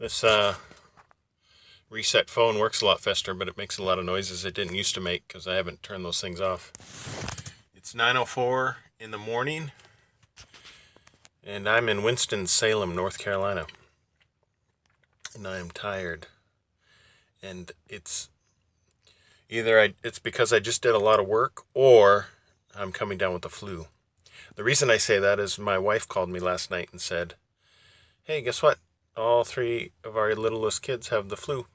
This reset phone works a lot faster, but it makes a lot of noises it didn't used to make because I haven't turned those things off. It's 9:04 in the morning, and I'm in Winston-Salem, North Carolina. And I am tired. And it's either it's because I just did a lot of work, or I'm coming down with the flu. The reason I say that is my wife called me last night and said, "Hey, guess what? All 3 of our littlest kids have the flu."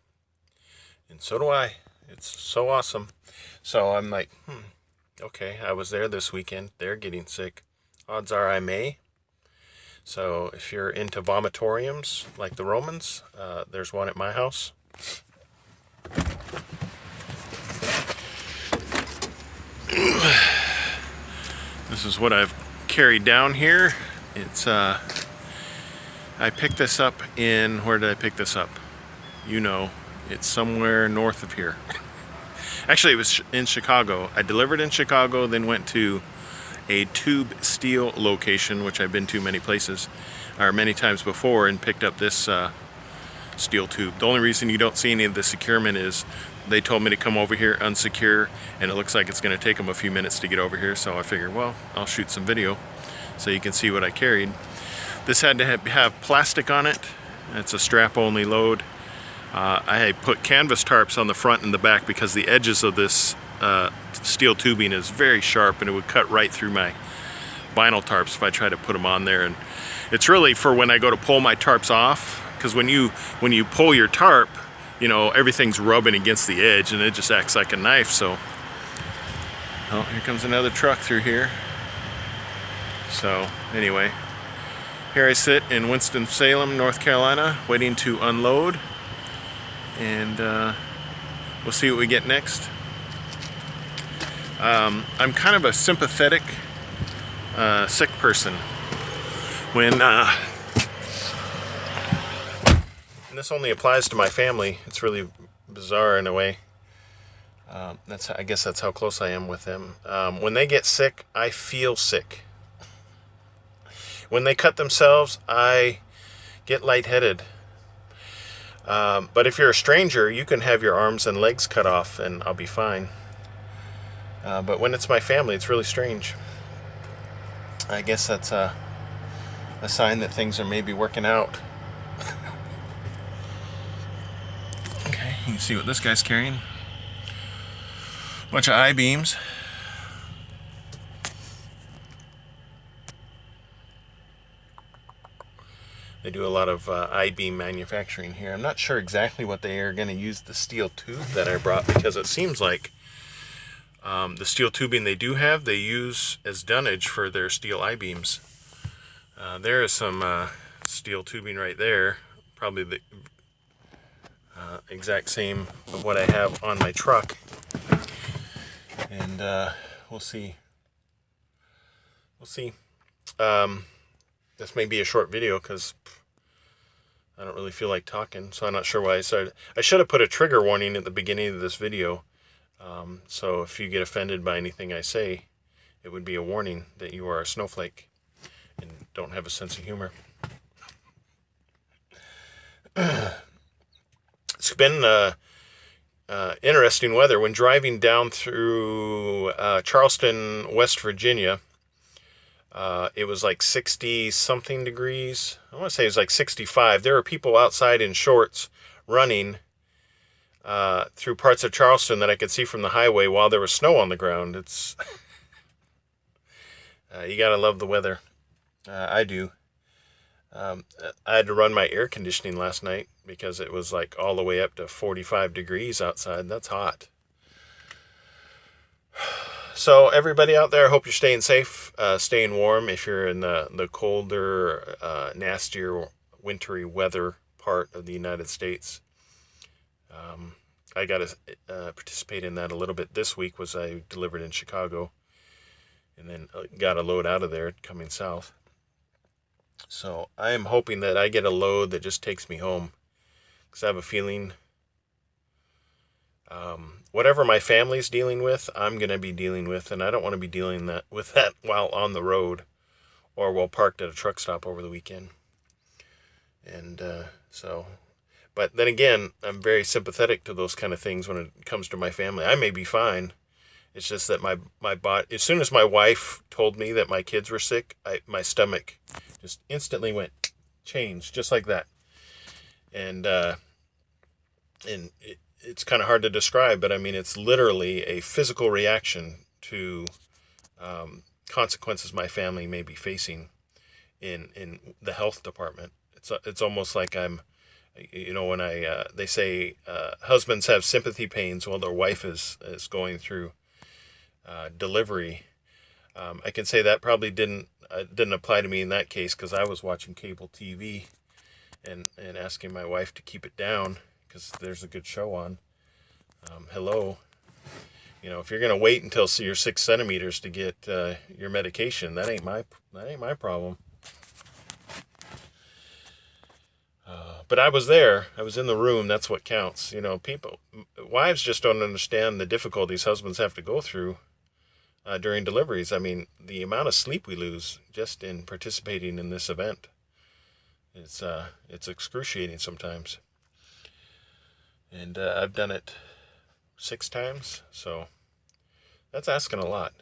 And so do I. It's so awesome. So I'm like, okay, I was there this weekend. They're getting sick. Odds are I may. So if you're into vomitoriums like the Romans, there's one at my house. This is what I've carried down here. It's I picked this up in, where did I pick this up? You know, it's somewhere north of here. Actually, it was in Chicago. I delivered in Chicago, then went to a tube steel location, which I've been to many places, or many times before, and picked up this steel tube. The only reason you don't see any of the securement is they told me to come over here unsecure, and it looks like it's going to take them a few minutes to get over here, so I figured, well, I'll shoot some video so you can see what I carried. This had to have plastic on it. It's a strap-only load. I had put canvas tarps on the front and the back because the edges of this steel tubing is very sharp, and it would cut right through my vinyl tarps if I try to put them on there. And it's really for when I go to pull my tarps off, because when you pull your tarp, you know, everything's rubbing against the edge and it just acts like a knife. So, oh, here comes another truck through here. So anyway, here I sit in Winston-Salem, North Carolina, waiting to unload, and we'll see what we get next. I'm kind of a sympathetic sick person. When and this only applies to my family. It's really bizarre in a way. I guess that's how close I am with them. When they get sick, I feel sick. When they cut themselves, I get lightheaded. But if you're a stranger, you can have your arms and legs cut off and I'll be fine. But when it's my family, it's really strange. I guess that's a sign that things are maybe working out. Okay, you can see what this guy's carrying. Bunch of I-beams. They do a lot of I-beam manufacturing here. I'm not sure exactly what they are going to use the steel tube that I brought, because it seems like the steel tubing they do have, they use as dunnage for their steel I-beams. There is some steel tubing right there, probably the exact same of what I have on my truck. And we'll see. We'll see. This may be a short video because I don't really feel like talking, so I'm not sure why I started. I should have put a trigger warning at the beginning of this video. So if you get offended by anything I say, it would be a warning that you are a snowflake and don't have a sense of humor. It's been interesting weather. When driving down through Charleston, West Virginia, it was like 60-something degrees. I want to say it was like 65. There were people outside in shorts running through parts of Charleston that I could see from the highway while there was snow on the ground. It's you gotta love the weather. I do. I had to run my air conditioning last night because it was like all the way up to 45 degrees outside. That's hot. So everybody out there, I hope you're staying safe, staying warm. If you're in the colder, nastier, wintry weather part of the United States. I got to participate in that a little bit this week. Was I delivered in Chicago, and then got a load out of there coming south. So I am hoping that I get a load that just takes me home, because I have a feeling whatever my family's dealing with, I'm going to be dealing with, and I don't want to be dealing with that while on the road or while parked at a truck stop over the weekend. And so But then again, I'm very sympathetic to those kind of things when it comes to my family. I may be fine. It's just that my body, as soon as my wife told me that my kids were sick, my stomach just instantly went changed, just like that. And it's kind of hard to describe, but I mean, it's literally a physical reaction to consequences my family may be facing in the health department. It's almost like I'm, when they say husbands have sympathy pains while their wife is going through delivery. I can say that probably didn't apply to me in that case, because I was watching cable TV and asking my wife to keep it down because there's a good show on. Hello. If you're gonna wait until you're 6 centimeters to get your medication, that ain't my problem. But I was there. I was in the room. That's what counts. Wives just don't understand the difficulties husbands have to go through during deliveries. I mean, the amount of sleep we lose just in participating in this event. It's excruciating sometimes. And I've done it 6 times, so that's asking a lot.